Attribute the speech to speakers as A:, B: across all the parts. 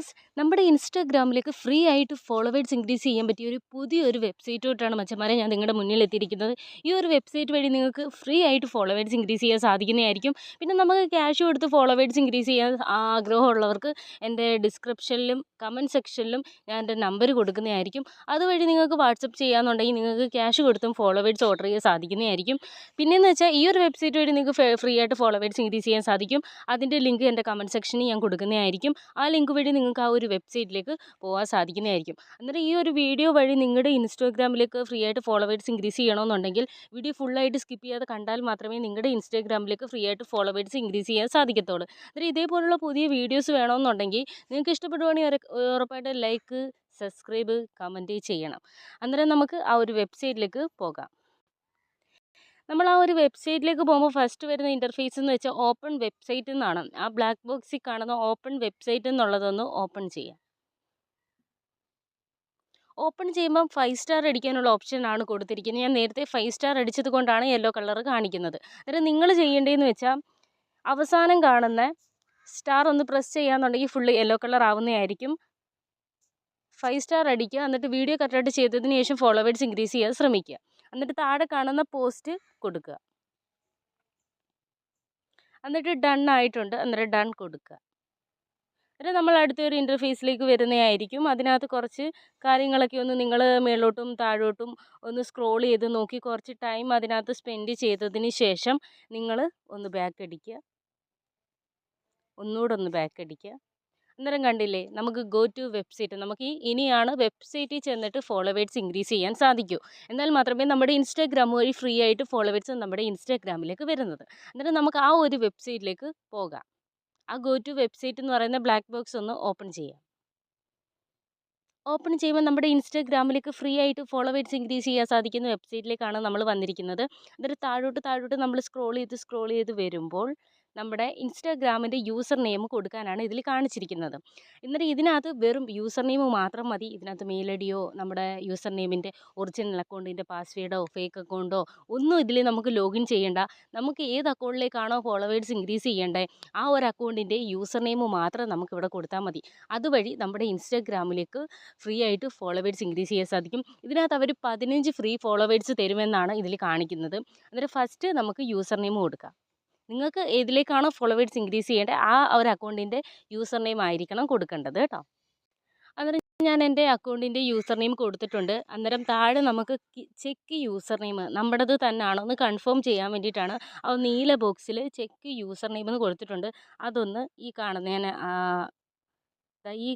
A: Friends, നമ്മുടെ ഇൻസ്റ്റാഗ്രാമിലേക്ക് free ആയിട്ട് followers increase ചെയ്യാൻ പറ്റിയ ഒരു പുതിയൊരു വെബ്സൈറ്റോട്ടാണ് മച്ചന്മാരെ ഞാൻ നിങ്ങളുടെ മുന്നിൽ എത്തിയിരിക്കുന്നത്. ഈ ഒരു വെബ്സൈറ്റ് വഴി നിങ്ങൾക്ക് ഫ്രീ ആയിട്ട് ഫോളോവേഴ്സ് ഇൻക്രീസ് ചെയ്യാൻ സാധിക്കുന്നതായിരിക്കും. പിന്നെ നമുക്ക് ക്യാഷ് കൊടുത്ത് ഫോളോവേഴ്സ് ഇൻക്രീസ് ചെയ്യാൻ ആഗ്രഹമുള്ളവർക്ക് എൻ്റെ ഡിസ്ക്രിപ്ഷനിലും കമൻറ്റ് സെക്ഷനിലും ഞാൻ എൻ്റെ നമ്പർ കൊടുക്കുന്നതായിരിക്കും. അതുവഴി നിങ്ങൾക്ക് വാട്സപ്പ് ചെയ്യാമെന്നുണ്ടെങ്കിൽ നിങ്ങൾക്ക് ക്യാഷ് കൊടുത്തും ഫോളോവേഴ്സ് ഓർഡർ ചെയ്യാൻ സാധിക്കുന്നതായിരിക്കും. പിന്നെയെന്ന് വെച്ചാൽ ഈ ഒരു വെബ്സൈറ്റ് വഴി നിങ്ങൾക്ക് ഫ്രീ ആയിട്ട് ഫോളോവേഴ്സ് ഇൻക്രീസ് ചെയ്യാൻ സാധിക്കും. അതിൻ്റെ ലിങ്ക് എൻ്റെ കമൻറ്റ് സെക്ഷനിൽ ഞാൻ കൊടുക്കുന്നതായിരിക്കും. ആ ലിങ്ക് വഴി നിങ്ങൾക്ക് ആ ഒരു വെബ്സൈറ്റിലേക്ക് പോകാൻ സാധിക്കുന്നതായിരിക്കും. അന്നേരം ഈ ഒരു വീഡിയോ വഴി നിങ്ങളുടെ ഇൻസ്റ്റാഗ്രാമിലേക്ക് ഫ്രീ ആയിട്ട് ഫോളോവേഴ്സ് ഇൻക്രീസ് ചെയ്യണമെന്നുണ്ടെങ്കിൽ വീഡിയോ ഫുള്ളായിട്ട് സ്കിപ്പ് ചെയ്യാതെ കണ്ടാൽ മാത്രമേ നിങ്ങളുടെ ഇൻസ്റ്റാഗ്രാമിലേക്ക് ഫ്രീ ആയിട്ട് ഫോളോവേഴ്സ് ഇൻക്രീസ് ചെയ്യാൻ സാധിക്കത്തുള്ളൂ. അന്നേരം ഇതേപോലുള്ള പുതിയ വീഡിയോസ് വേണമെന്നുണ്ടെങ്കിൽ നിങ്ങൾക്ക് ഇഷ്ടപ്പെടുവാണെങ്കിൽ ഉറപ്പായിട്ട് ലൈക്ക്, സബ്സ്ക്രൈബ്, കമൻറ്റ് ചെയ്യണം. അന്നേരം നമുക്ക് ആ ഒരു വെബ്സൈറ്റിലേക്ക് പോകാം. നമ്മൾ ആ ഒരു വെബ്സൈറ്റിലേക്ക് പോകുമ്പോൾ ഫസ്റ്റ് വരുന്ന ഇൻ്റർഫേസ് എന്ന് വെച്ചാൽ ഓപ്പൺ വെബ്സൈറ്റ് എന്നാണ്. ആ ബ്ലാക്ക് ബോക്സിൽ കാണുന്ന ഓപ്പൺ വെബ്സൈറ്റ് എന്നുള്ളതൊന്ന് ഓപ്പൺ ചെയ്യാം. ഓപ്പൺ ചെയ്യുമ്പം 5 സ്റ്റാർ അടിക്കാനുള്ള ഓപ്ഷനാണ് കൊടുത്തിരിക്കുന്നത്. ഞാൻ നേരത്തെ 5 സ്റ്റാർ അടിച്ചത് കൊണ്ടാണ് യെല്ലോ കളർ കാണിക്കുന്നത്. അന്നേരം നിങ്ങൾ ചെയ്യേണ്ടതെന്ന് വെച്ചാൽ അവസാനം കാണുന്ന സ്റ്റാർ ഒന്ന് പ്രസ് ചെയ്യാന്നുണ്ടെങ്കിൽ ഫുള്ള് യെല്ലോ കളർ ആവുന്നതായിരിക്കും. 5 സ്റ്റാർ അടിക്കുക, എന്നിട്ട് വീഡിയോ കറക്റ്റായിട്ട് ചെയ്തതിന് ശേഷം ഫോളോവേഴ്സ് ഇൻക്രീസ് ചെയ്യാൻ ശ്രമിക്കുക. എന്നിട്ട് താഴെ കാണുന്ന പോസ്റ്റ് കൊടുക്കുക. എന്നിട്ട് ഡൺ ആയിട്ടുണ്ട്, അന്നേരം ഡൺ കൊടുക്കുക. എന്നിട്ട് നമ്മൾ അടുത്തൊരു ഇൻ്റർഫേസിലേക്ക് വരുന്നതായിരിക്കും. അതിനകത്ത് കുറച്ച് കാര്യങ്ങളൊക്കെ ഒന്ന് നിങ്ങൾ മേലോട്ടും താഴോട്ടും ഒന്ന് സ്ക്രോൾ ചെയ്ത് നോക്കി കുറച്ച് ടൈം അതിനകത്ത് സ്പെൻഡ് ചെയ്തതിന് ശേഷം നിങ്ങൾ ഒന്ന് ബാക്ക് അടിക്കുക, ഒന്നുകൂടെ ഒന്ന് ബാക്ക് അടിക്കുക. അന്നേരം കണ്ടില്ലേ, നമുക്ക് ഗോ ടു വെബ്സൈറ്റ്, നമുക്ക് ഇനിയാണ് വെബ്സൈറ്റിൽ ചെന്നിട്ട് ഫോളോവേഴ്സ് ഇൻക്രീസ് ചെയ്യാൻ സാധിക്കൂ. എന്നാൽ മാത്രമേ നമ്മുടെ ഇൻസ്റ്റാഗ്രാം വഴി ഫ്രീ ആയിട്ട് ഫോളോവേഴ്സ് നമ്മുടെ ഇൻസ്റ്റാഗ്രാമിലേക്ക് വരുന്നത്. അന്നേരം നമുക്ക് ആ ഒരു വെബ്സൈറ്റിലേക്ക് പോകാം. ആ ഗോ ടു വെബ്സൈറ്റ് എന്ന് പറയുന്ന ബ്ലാക്ക് ബോക്സ് ഒന്ന് ഓപ്പൺ ചെയ്യാം. ഓപ്പൺ ചെയ്യുമ്പോൾ നമ്മുടെ ഇൻസ്റ്റാഗ്രാമിലേക്ക് ഫ്രീ ആയിട്ട് ഫോളോവേഴ്സ് ഇൻക്രീസ് ചെയ്യാൻ സാധിക്കുന്ന വെബ്സൈറ്റിലേക്കാണ് നമ്മൾ വന്നിരിക്കുന്നത്. എന്നിട്ട് താഴോട്ട് നമ്മൾ സ്ക്രോൾ ചെയ്ത് വരുമ്പോൾ നമ്മുടെ ഇൻസ്റ്റാഗ്രാമിൻ്റെ യൂസർ നെയിം കൊടുക്കാനാണ് ഇതിൽ കാണിച്ചിരിക്കുന്നത്. എന്നിട്ട് ഇതിനകത്ത് വെറും യൂസർ നെയിം മാത്രം മതി. ഇതിനകത്ത് മെയിൽ ഐ ഡിയോ നമ്മുടെ യൂസർ നെയിമിൻ്റെ ഒറിജിനൽ അക്കൗണ്ടിൻ്റെ പാസ്വേഡോ ഫേക്ക് അക്കൗണ്ടോ ഒന്നും ഇതിൽ നമുക്ക് ലോഗിൻ ചെയ്യേണ്ട. നമുക്ക് ഏത് അക്കൗണ്ടിലേക്കാണോ ഫോളോവേഴ്സ് ഇൻക്രീസ് ചെയ്യേണ്ടത് ആ ഒരു അക്കൗണ്ടിൻ്റെ യൂസർ നെയിം മാത്രം നമുക്കിവിടെ കൊടുത്താൽ മതി. അതുവഴി നമ്മുടെ ഇൻസ്റ്റാഗ്രാമിലേക്ക് ഫ്രീ ആയിട്ട് ഫോളോവേഴ്സ് ഇൻക്രീസ് ചെയ്യാൻ സാധിക്കും. ഇതിനകത്ത് അവർ 15 ഫ്രീ ഫോളോവേഴ്സ് തരുമെന്നാണ് ഇതിൽ കാണിക്കുന്നത്. അന്നേരം ഫസ്റ്റ് നമുക്ക് യൂസർ നെയിം കൊടുക്കാം. നിങ്ങൾക്ക് ഏതിലേക്കാണോ ഫോളോവേഴ്സ് ഇൻക്രീസ് ചെയ്യേണ്ടത് ആ ഒരു അക്കൗണ്ടിൻ്റെ യൂസർ നെയിം ആയിരിക്കണം കൊടുക്കേണ്ടത് കേട്ടോ. അന്നേരം ഞാൻ എൻ്റെ അക്കൗണ്ടിൻ്റെ യൂസർ നെയിം കൊടുത്തിട്ടുണ്ട്. അന്നേരം താഴെ നമുക്ക് ചെക്ക് യൂസർ നെയിം നമ്മുടേത് തന്നെയാണോ എന്ന് കൺഫേം ചെയ്യാൻ വേണ്ടിയിട്ടാണ് ആ നീല ബോക്സിൽ ചെക്ക് യൂസർ നെയിം എന്ന് കൊടുത്തിട്ടുണ്ട്. അതൊന്ന് ഈ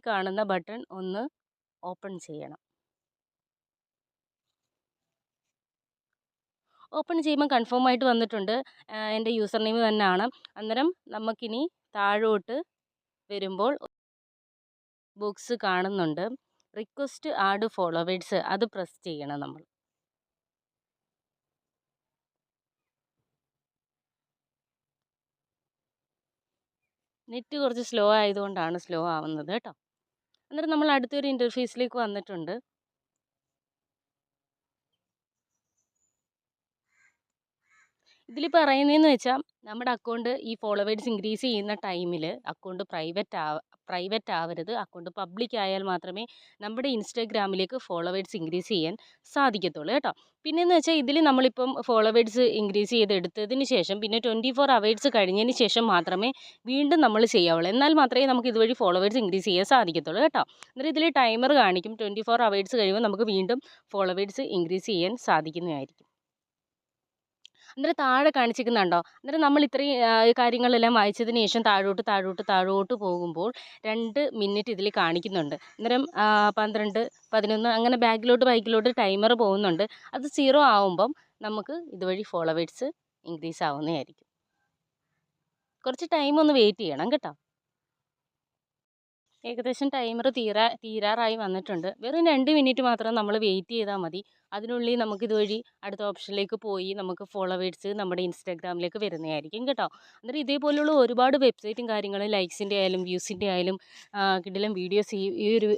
A: കാണുന്ന ബട്ടൺ ഒന്ന് ഓപ്പൺ ചെയ്യണം. ഓപ്പൺ ചെയ്യുമ്പോൾ കൺഫേം ആയിട്ട് വന്നിട്ടുണ്ട്. എൻ്റെ യൂസർ നെയിം തന്നെയാണ്. അന്നേരം നമുക്കിനി താഴോട്ട് വരുമ്പോൾ ബോക്സ് കാണുന്നുണ്ട്, റിക്വസ്റ്റ് ആഡ് ഫോളോവേഴ്സ്, അത് പ്രസ് ചെയ്യണം നമ്മൾ. നെറ്റ് കുറച്ച് സ്ലോ ആയതുകൊണ്ടാണ് സ്ലോ ആവുന്നത് കേട്ടോ. അന്നേരം നമ്മൾ അടുത്തൊരു ഇൻ്റർഫേസിലേക്ക് വന്നിട്ടുണ്ട്. ഇതിൽ പറയുന്നതെന്ന് വെച്ചാൽ നമ്മുടെ അക്കൗണ്ട് ഈ ഫോളോവേഴ്സ് ഇൻക്രീസ് ചെയ്യുന്ന ടൈമിൽ അക്കൗണ്ട് പ്രൈവറ്റ് ആവരുത്. അക്കൗണ്ട് പബ്ലിക് ആയാൽ മാത്രമേ നമ്മുടെ ഇൻസ്റ്റാഗ്രാമിലേക്ക് ഫോളോവേഴ്സ് ഇൻക്രീസ് ചെയ്യാൻ സാധിക്കത്തുള്ളൂ കേട്ടോ. പിന്നെയെന്ന് വെച്ചാൽ ഇതിൽ നമ്മളിപ്പം ഫോളോവേഴ്സ് ഇൻക്രീസ് ചെയ്തെടുത്തതിന് ശേഷം പിന്നെ 24 അവേഴ്സ് കഴിഞ്ഞതിന് ശേഷം മാത്രമേ വീണ്ടും നമ്മൾ ചെയ്യാവുള്ളൂ. എന്നാൽ മാത്രമേ നമുക്ക് ഇതുവഴി ഫോളോവേഴ്സ് ഇൻക്രീസ് ചെയ്യാൻ സാധിക്കത്തുള്ളൂ കേട്ടോ. എന്നിട്ട് ഇതിൽ ടൈമർ കാണിക്കും. 24 അവേഴ്സ് കഴിയുമ്പോൾ നമുക്ക് വീണ്ടും ഫോളോവേഴ്സ് ഇൻക്രീസ് ചെയ്യാൻ സാധിക്കുന്നതായിരിക്കും. അന്നേരം താഴെ കാണിച്ചിരിക്കുന്നുണ്ടോ? അന്നേരം നമ്മൾ ഇത്രയും കാര്യങ്ങളെല്ലാം വായിച്ചതിന് ശേഷം താഴോട്ട് പോകുമ്പോൾ 2 മിനിറ്റ് ഇതിൽ കാണിക്കുന്നുണ്ട്. അന്നേരം 12, 11 അങ്ങനെ ബാക്കിലോട്ട് ടൈമർ പോകുന്നുണ്ട്. അത് 0 ആവുമ്പം നമുക്ക് ഇതുവഴി ഫോളോവേഴ്സ് ഇൻക്രീസ് ആവുന്നതായിരിക്കും. കുറച്ച് ടൈം ഒന്ന് വെയിറ്റ് ചെയ്യണം കേട്ടോ. ഏകദേശം ടൈമർ തീരാറായി വന്നിട്ടുണ്ട്. വെറും 2 മിനിറ്റ് മാത്രം നമ്മൾ വെയിറ്റ് ചെയ്താൽ മതി. അതിനുള്ളിൽ നമുക്കിതുവഴി അടുത്ത ഓപ്ഷനിലേക്ക് പോയി നമുക്ക് ഫോളോവേഴ്സ് നമ്മുടെ ഇൻസ്റ്റാഗ്രാമിലേക്ക് വരുന്നതായിരിക്കും കേട്ടോ. അന്നേരം ഇതേപോലുള്ള ഒരുപാട് വെബ്സൈറ്റും കാര്യങ്ങളും ലൈക്സിൻ്റെ ആയാലും വ്യൂസിൻ്റെ ആയാലും കിടിലം വീഡിയോസ് ഈ ഒരു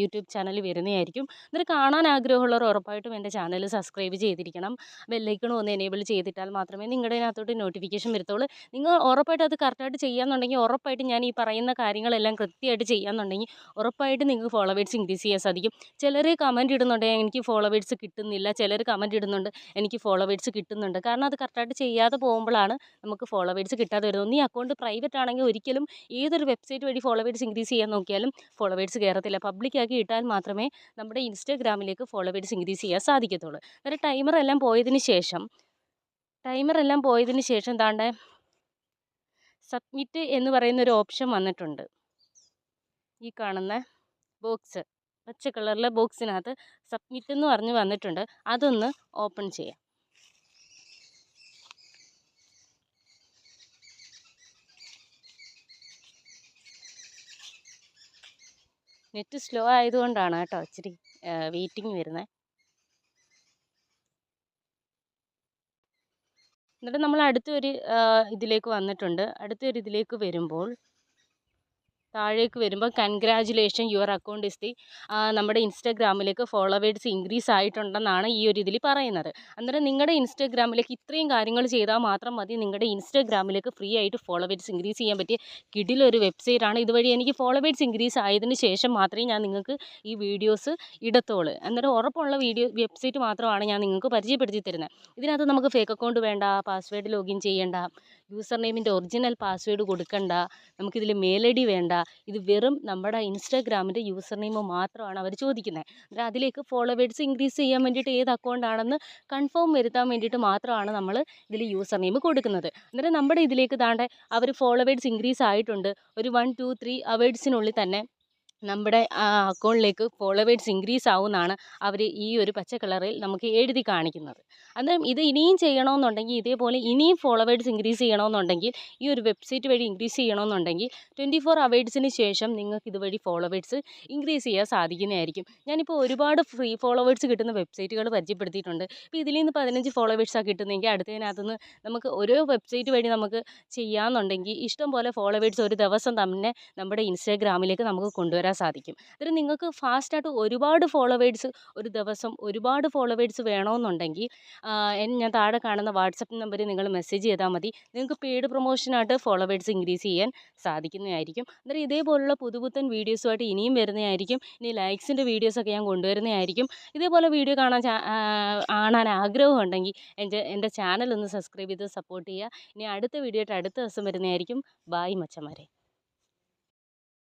A: യൂട്യൂബ് ചാനലിൽ വരുന്നതായിരിക്കും. അന്നേരം കാണാൻ ആഗ്രഹമുള്ളവർ ഉറപ്പായിട്ടും എൻ്റെ ചാനൽ സബ്സ്ക്രൈബ് ചെയ്തിരിക്കണം. ബെല്ലൈക്കൺ ഒന്ന് എനേബിൾ ചെയ്തിട്ടാൽ മാത്രമേ നിങ്ങളുടെ അതിനകത്തോട്ട് നോട്ടിഫിക്കേഷൻ വരത്തുള്ളൂ. നിങ്ങൾ ഉറപ്പായിട്ടും അത് കറക്റ്റായിട്ട് ചെയ്യാമെന്നുണ്ടെങ്കിൽ ഉറപ്പായിട്ടും ഞാൻ ഈ പറയുന്ന കാര്യങ്ങളെല്ലാം കൃത്യമായിട്ട് ചെയ്യാമെന്നുണ്ടെങ്കിൽ ഉറപ്പായിട്ടും നിങ്ങൾക്ക് ഫോളോവേഴ്സ് ഇൻക്രീസ് ചെയ്യാൻ സാധിക്കും. ചിലർ കമൻറ്റ് ഇടുന്നുണ്ട് എനിക്ക് ഫോളോവേഴ്സ് കിട്ടുന്നില്ല, ചിലർ കമൻറ്റ് ഇടുന്നുണ്ട് എനിക്ക് ഫോളോവേഴ്സ് കിട്ടുന്നുണ്ട്. കാരണം അത് കറക്റ്റായിട്ട് ചെയ്യാതെ പോകുമ്പോഴാണ് നമുക്ക് ഫോളോവേഴ്സ് കിട്ടാതെ വരുന്നത്. ഒന്നീ അക്കൗണ്ട് പ്രൈവറ്റ് ആണെങ്കിൽ ഒരിക്കലും ഏതൊരു വെബ്സൈറ്റ് വഴി ഫോളോവേഴ്സ് ഇൻക്രീസ് ചെയ്യാൻ നോക്കിയാലും ഫോളോവേഴ്സ് കയറത്തില്ല. പബ്ലിക്കാക്കി ഇട്ടാൽ മാത്രമേ നമ്മുടെ ഇൻസ്റ്റാഗ്രാമിലേക്ക് ഫോളോവേഴ്സ് ഇൻക്രീസ് ചെയ്യാൻ സാധിക്കത്തുള്ളൂ. അന്നേരം ടൈമറെല്ലാം പോയതിന് ശേഷം ദാണ്ടെ സബ്മിറ്റ് എന്ന് പറയുന്ന ഒരു ഓപ്ഷൻ വന്നിട്ടുണ്ട്. ഈ കാണുന്ന ബോക്സ്, പച്ച കളറിലെ ബോക്സിനകത്ത് സബ്മിറ്റ് എന്ന് പറഞ്ഞ് വന്നിട്ടുണ്ട്. അതൊന്ന് ഓപ്പൺ ചെയ്യാം. നെറ്റ് സ്ലോ ആയതുകൊണ്ടാണ് കേട്ടോ ഇച്ചിരി വെയിറ്റിംഗ് വരുന്നത്. എന്നിട്ട് നമ്മൾ അടുത്തൊരു ഇതിലേക്ക് വന്നിട്ടുണ്ട്. ഇതിലേക്ക് വരുമ്പോൾ താഴേക്ക് വരുമ്പോൾ congratulation your account is the നമ്മുടെ ഇൻസ്റ്റാഗ്രാമിലേക്ക് ഫോളോവേഴ്സ് ഇൻക്രീസ് ആയിട്ടുണ്ടെന്നാണ് ഈ ഒരു ഇതിൽ പറയുന്നത്. അന്നേരം നിങ്ങളുടെ ഇൻസ്റ്റാഗ്രാമിലേക്ക് ഇത്രയും കാര്യങ്ങൾ ചെയ്താൽ മാത്രം മതി നിങ്ങളുടെ ഇൻസ്റ്റാഗ്രാമിലേക്ക് ഫ്രീ ആയിട്ട് ഫോളോവേഴ്സ് ഇൻക്രീസ് ചെയ്യാൻ പറ്റിയ കിടിലൊരു വെബ്സൈറ്റാണ്. ഇതുവഴി എനിക്ക് ഫോളോവേഴ്സ് ഇൻക്രീസ് ആയതിന് ശേഷം മാത്രമേ ഞാൻ നിങ്ങൾക്ക് ഈ വീഡിയോസ് ഇടത്തുള്ളൂ. അന്നേരം ഉറപ്പുള്ള വെബ്സൈറ്റ് മാത്രമാണ് ഞാൻ നിങ്ങൾക്ക് പരിചയപ്പെടുത്തി തരുന്നത്. ഇതിനകത്ത് നമുക്ക് ഫേക്ക് അക്കൗണ്ട് വേണ്ട, പാസ്വേഡ് ലോഗിൻ ചെയ്യേണ്ട, യൂസർ നെയിമിൻ്റെ ഒറിജിനൽ പാസ്വേഡ് കൊടുക്കണ്ട, നമുക്കിതിൽ മെയിൽ ഐ ഡി വേണ്ട. ഇത് വെറും നമ്മുടെ ഇൻസ്റ്റാഗ്രാമിൻ്റെ യൂസർ നെയിം മാത്രമാണ് അവർ ചോദിക്കുന്നത്. അന്നേരം അതിലേക്ക് ഫോളോവേഴ്സ് ഇൻക്രീസ് ചെയ്യാൻ വേണ്ടിയിട്ട് ഏത് അക്കൗണ്ടാണെന്ന് കൺഫേം വരുത്താൻ വേണ്ടിയിട്ട് മാത്രമാണ് നമ്മൾ ഇതിൽ യൂസർ നെയിം കൊടുക്കുന്നത്. അന്നേരം നമ്മുടെ ഇതിലേക്ക് താണ്ടെ അവർ ഫോളോവേഴ്സ് ഇൻക്രീസ് ആയിട്ടുണ്ട്. ഒരു 1, 2, 3 അവേഴ്സിനുള്ളിൽ തന്നെ നമ്മുടെ അക്കൗണ്ടിലേക്ക് ഫോളോവേഴ്സ് ഇൻക്രീസ് ആവുമെന്നാണ് അവർ ഈ ഒരു പച്ച കളറിൽ നമുക്ക് എഴുതി കാണിക്കുന്നത്. അന്നേരം ഇത് ഇനിയും ചെയ്യണമെന്നുണ്ടെങ്കിൽ, ഇതേപോലെ ഇനിയും ഫോളോവേഴ്സ് ഇൻക്രീസ് ചെയ്യണമെന്നുണ്ടെങ്കിൽ, ഈ ഒരു വെബ്സൈറ്റ് വഴി ഇൻക്രീസ് ചെയ്യണമെന്നുണ്ടെങ്കിൽ 24 അവേഴ്സിന് ശേഷം നിങ്ങൾക്ക് ഇതുവഴി ഫോളോവേഴ്സ് ഇൻക്രീസ് ചെയ്യാൻ സാധിക്കുന്നതായിരിക്കും. ഞാനിപ്പോൾ ഒരുപാട് ഫ്രീ ഫോളോവേഴ്സ് കിട്ടുന്ന വെബ്സൈറ്റുകൾ പരിചയപ്പെടുത്തിയിട്ടുണ്ട്. ഇപ്പോൾ ഇതിൽ നിന്ന് 15 ഫോളോവേഴ്സാണ് കിട്ടുന്നതെങ്കിൽ അടുത്തതിനകത്തുനിന്ന് നമുക്ക് ഓരോ വെബ്സൈറ്റ് വഴി നമുക്ക് ചെയ്യാമെന്നുണ്ടെങ്കിൽ ഇഷ്ടം പോലെ ഫോളോവേഴ്സ് ഒരു ദിവസം തന്നെ നമ്മുടെ ഇൻസ്റ്റാഗ്രാമിലേക്ക് നമുക്ക് കൊണ്ടുവരാൻ സാധിക്കും. അന്നേരം നിങ്ങൾക്ക് ഫാസ്റ്റായിട്ട് ഒരുപാട് ഫോളോവേഴ്സ് ഒരു ദിവസം ഒരുപാട് ഫോളോവേഴ്സ് വേണമെന്നുണ്ടെങ്കിൽ ഞാൻ താഴെ കാണുന്ന വാട്സപ്പ് നമ്പറിൽ നിങ്ങൾ മെസ്സേജ് ചെയ്താൽ മതി. നിങ്ങൾക്ക് പെയ്ഡ് പ്രൊമോഷനായിട്ട് ഫോളോവേഴ്സ് ഇൻക്രീസ് ചെയ്യാൻ സാധിക്കുന്നതായിരിക്കും. അന്നേരം ഇതേപോലുള്ള പുതുപുത്തൻ വീഡിയോസുമായിട്ട് ഇനിയും വരുന്നതായിരിക്കും. ഇനി ലൈക്സിൻ്റെ വീഡിയോസൊക്കെ ഞാൻ കൊണ്ടുവരുന്നതായിരിക്കും. ഇതേപോലെ വീഡിയോ കാണാൻ ആഗ്രഹമുണ്ടെങ്കിൽ എൻ്റെ ചാനൽ ഒന്ന് സബ്സ്ക്രൈബ് ചെയ്ത് സപ്പോർട്ട് ചെയ്യുക. ഇനി അടുത്ത വീഡിയോ ആയിട്ട് അടുത്ത ദിവസം വരുന്നതായിരിക്കും. ബായ് മച്ചന്മാരെ.